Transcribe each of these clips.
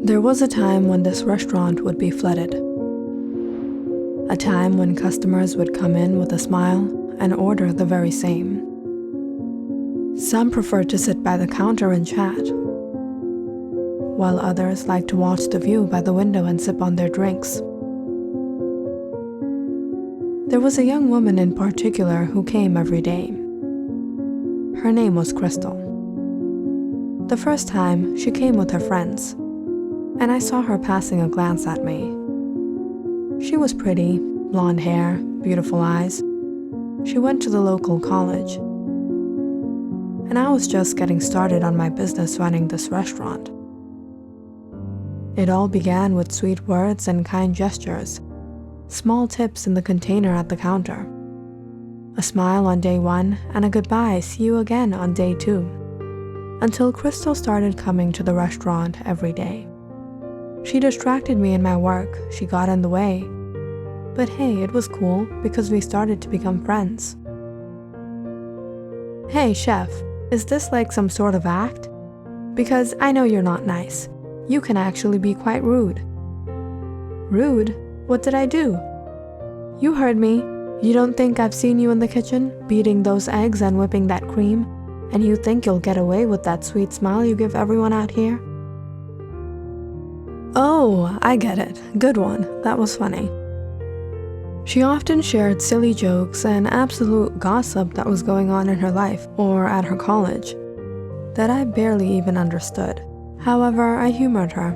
There was a time when this restaurant would be flooded. A time when customers would come in with a smile and order the very same. Some preferred to sit by the counter and chat, while others liked to watch the view by the window and sip on their drinks. There was a young woman in particular who came every day. Her name was Crystal. The first time, she came with her friends, and I saw her passing a glance at me. She was pretty, blonde hair, beautiful eyes. She went to the local college, and I was just getting started on my business running this restaurant. It all began with sweet words and kind gestures, small tips in the container at the counter, a smile on day 1 and a goodbye, see you again on day 2, until Crystal started coming to the restaurant every day. She distracted me in my work, she got in the way, but hey, it was cool because we started to become friends. Hey chef, is this like some sort of act? Because I know you're not nice. You can actually be quite rude. Rude? What did I do? You heard me. You don't think I've seen you in the kitchen, beating those eggs and whipping that cream, and you think you'll get away with that sweet smile you give everyone out here? Oh, I get it. Good one. That was funny. She often shared silly jokes and absolute gossip that was going on in her life or at her college that I barely even understood. However, I humored her.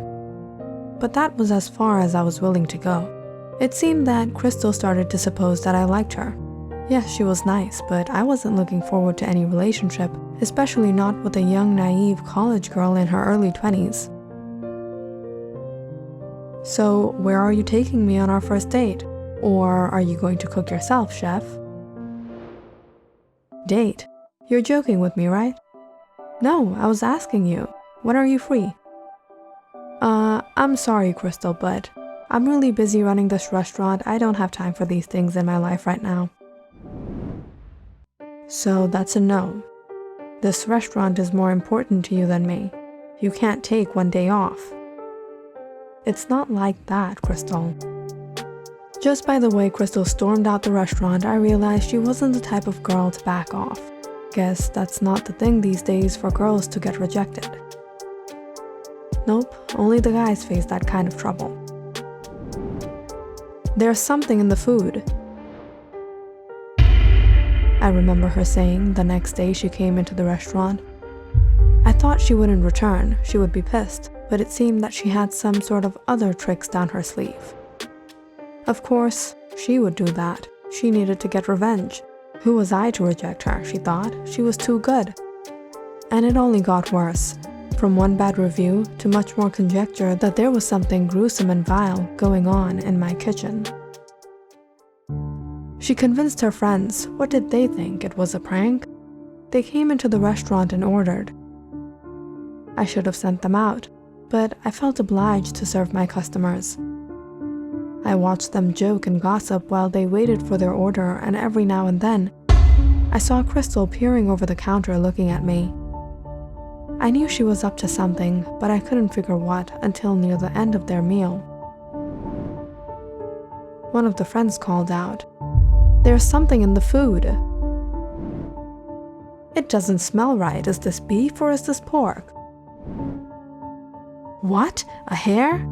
But that was as far as I was willing to go. It seemed that Crystal started to suppose that I liked her. Yes, she was nice, but I wasn't looking forward to any relationship, especially not with a young, naive college girl in her early 20s. So, where are you taking me on our first date? Or are you going to cook yourself, chef? Date? You're joking with me, right? No, I was asking you. When are you free? I'm sorry, Crystal, but I'm really busy running this restaurant. I don't have time for these things in my life right now. So that's a no. This restaurant is more important to you than me. You can't take one day off. It's not like that, Crystal. Just by the way Crystal stormed out the restaurant, I realized she wasn't the type of girl to back off. Guess that's not the thing these days for girls to get rejected. Nope, only the guys face that kind of trouble. There's something in the food. I remember her saying the next day she came into the restaurant. I thought she wouldn't return, she would be pissed, but it seemed that she had some sort of other tricks down her sleeve. Of course, she would do that. She needed to get revenge. Who was I to reject her, she thought. She was too good. And it only got worse. From one bad review to much more conjecture that there was something gruesome and vile going on in my kitchen. She convinced her friends. What did they think? It was a prank? They came into the restaurant and ordered. I should have sent them out, but I felt obliged to serve my customers. I watched them joke and gossip while they waited for their order, and every now and then, I saw Crystal peering over the counter looking at me. I knew she was up to something, but I couldn't figure what until near the end of their meal. One of the friends called out, "There's something in the food." "It doesn't smell right. Is this beef or is this pork?" "What? A hair?"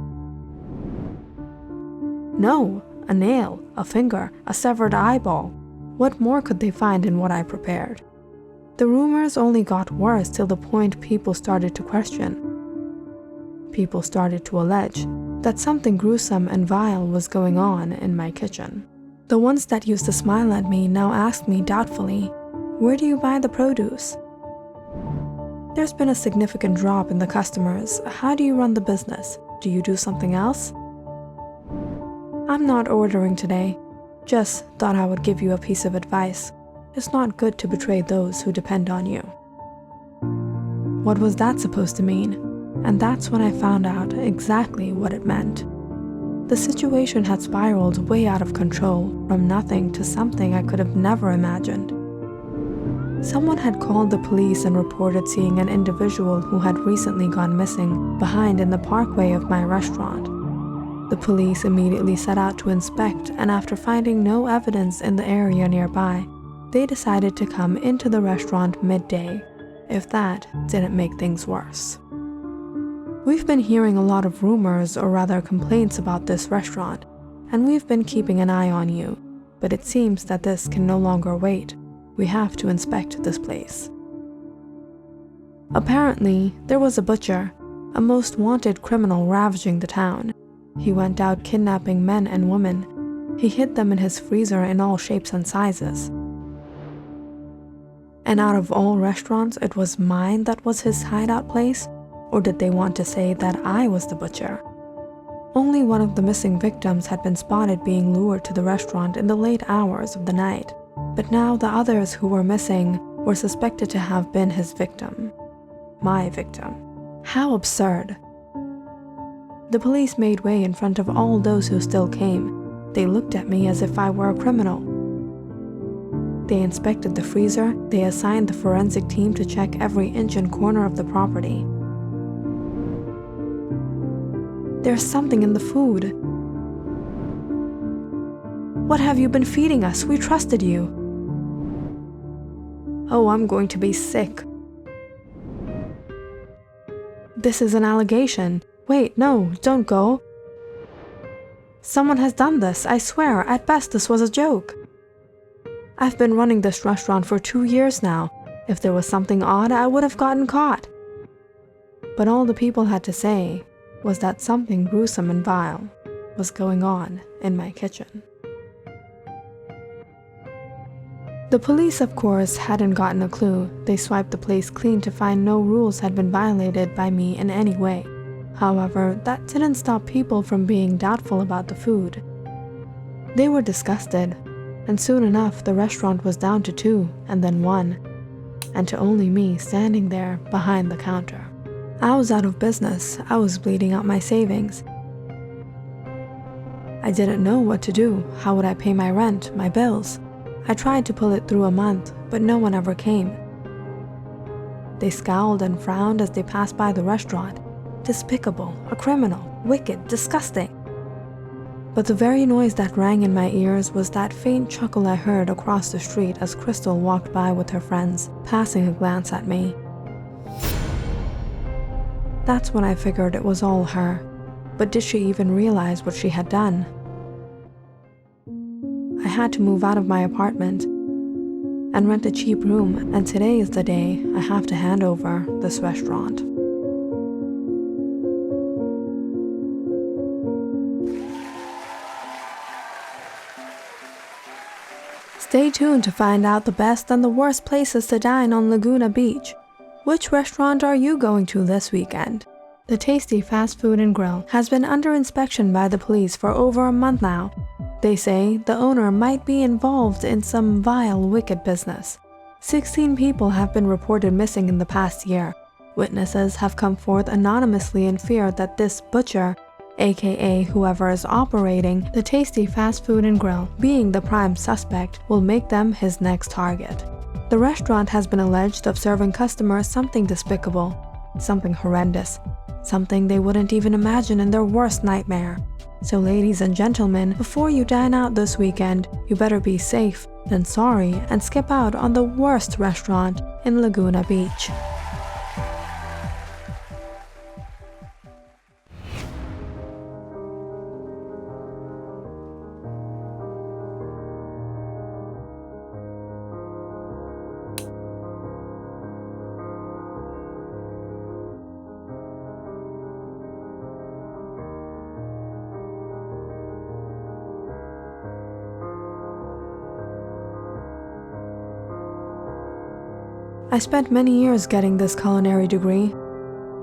"No, a nail, a finger, a severed eyeball. What more could they find in what I prepared?" The rumors only got worse till the point people started to question. People started to allege that something gruesome and vile was going on in my kitchen. The ones that used to smile at me now asked me doubtfully, "Where do you buy the produce?" "There's been a significant drop in the customers. How do you run the business? Do you do something else?" "I'm not ordering today. Just thought I would give you a piece of advice. It's not good to betray those who depend on you." What was that supposed to mean? And that's when I found out exactly what it meant. The situation had spiraled way out of control, from nothing to something I could have never imagined. Someone had called the police and reported seeing an individual who had recently gone missing behind in the parkway of my restaurant. The police immediately set out to inspect, and after finding no evidence in the area nearby, they decided to come into the restaurant midday, if that didn't make things worse. We've been hearing a lot of rumors, or rather complaints about this restaurant, and we've been keeping an eye on you, but it seems that this can no longer wait. We have to inspect this place. Apparently, there was a butcher, a most wanted criminal ravaging the town. He went out kidnapping men and women. He hid them in his freezer in all shapes and sizes. And out of all restaurants, it was mine that was his hideout place? Or did they want to say that I was the butcher? Only one of the missing victims had been spotted being lured to the restaurant in the late hours of the night, but now the others who were missing were suspected to have been his victim. My victim. How absurd. The police made way in front of all those who still came. They looked at me as if I were a criminal. They inspected the freezer. They assigned the forensic team to check every inch and corner of the property. There's something in the food. What have you been feeding us? We trusted you. Oh, I'm going to be sick. This is an allegation. Wait, no, don't go. Someone has done this, I swear. At best, this was a joke. I've been running this restaurant for 2 years now. If there was something odd, I would have gotten caught. But all the people had to say was that something gruesome and vile was going on in my kitchen. The police, of course, hadn't gotten a clue. They swiped the place clean to find no rules had been violated by me in any way. However, that didn't stop people from being doubtful about the food. They were disgusted, and soon enough the restaurant was down to 2 and then 1, and to only me standing there behind the counter. I was out of business. I was bleeding out my savings. I didn't know what to do. How would I pay my rent, my bills? I tried to pull it through a month, but no one ever came. They scowled and frowned as they passed by the restaurant. Despicable, a criminal, wicked, disgusting. But the very noise that rang in my ears was that faint chuckle I heard across the street as Crystal walked by with her friends, passing a glance at me. That's when I figured it was all her. But did she even realize what she had done? I had to move out of my apartment and rent a cheap room, and today is the day I have to hand over this restaurant. Stay tuned to find out the best and the worst places to dine on Laguna Beach. Which restaurant are you going to this weekend? The Tasty Fast Food and Grill has been under inspection by the police for over a month now. They say the owner might be involved in some vile, wicked business. 16 people have been reported missing in the past year. Witnesses have come forth anonymously in fear that this butcher, aka whoever is operating the Tasty Fast Food and Grill, being the prime suspect, will make them his next target. The restaurant has been alleged of serving customers something despicable, something horrendous, something they wouldn't even imagine in their worst nightmare. So ladies and gentlemen, before you dine out this weekend, you better be safe than sorry and skip out on the worst restaurant in Laguna Beach. I spent many years getting this culinary degree.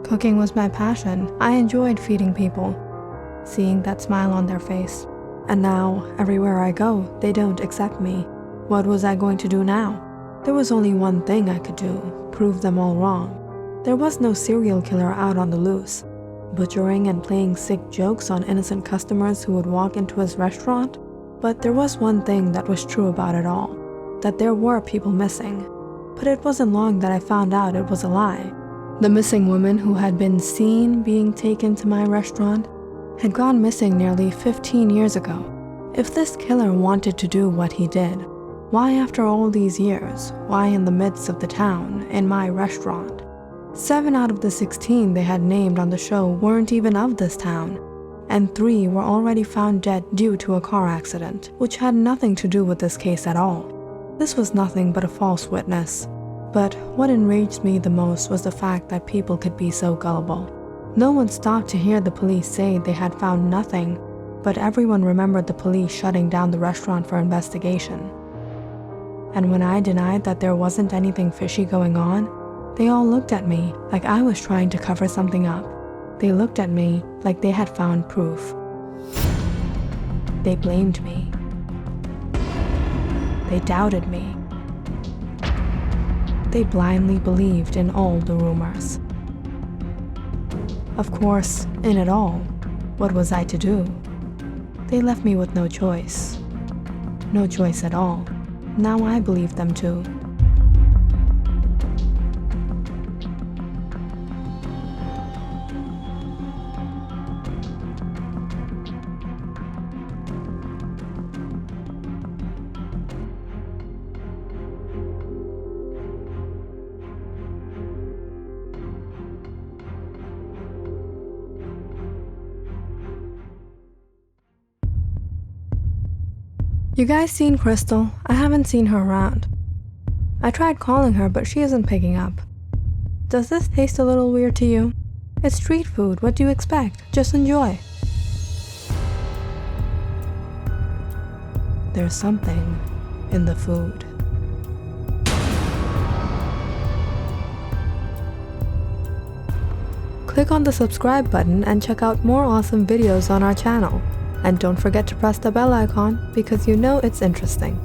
Cooking was my passion. I enjoyed feeding people, seeing that smile on their face. And now, everywhere I go, they don't accept me. What was I going to do now? There was only one thing I could do: prove them all wrong. There was no serial killer out on the loose, butchering and playing sick jokes on innocent customers who would walk into his restaurant. But there was one thing that was true about it all: that there were people missing. But it wasn't long that I found out it was a lie. The missing woman who had been seen being taken to my restaurant had gone missing nearly 15 years ago. If this killer wanted to do what he did, why after all these years? Why in the midst of the town, in my restaurant? 7 out of the 16 they had named on the show weren't even of this town, and 3 were already found dead due to a car accident, which had nothing to do with this case at all. This was nothing but a false witness. But what enraged me the most was the fact that people could be so gullible. No one stopped to hear the police say they had found nothing, but everyone remembered the police shutting down the restaurant for investigation. And when I denied that there wasn't anything fishy going on, they all looked at me like I was trying to cover something up. They looked at me like they had found proof. They blamed me. They doubted me. They blindly believed in all the rumors. Of course, in it all, what was I to do? They left me with no choice. No choice at all. Now I believe them too. You guys seen Crystal? I haven't seen her around. I tried calling her, but she isn't picking up. Does this taste a little weird to you? It's street food, what do you expect? Just enjoy. There's something in the food. Click on the subscribe button and check out more awesome videos on our channel. And don't forget to press the bell icon because you know it's interesting.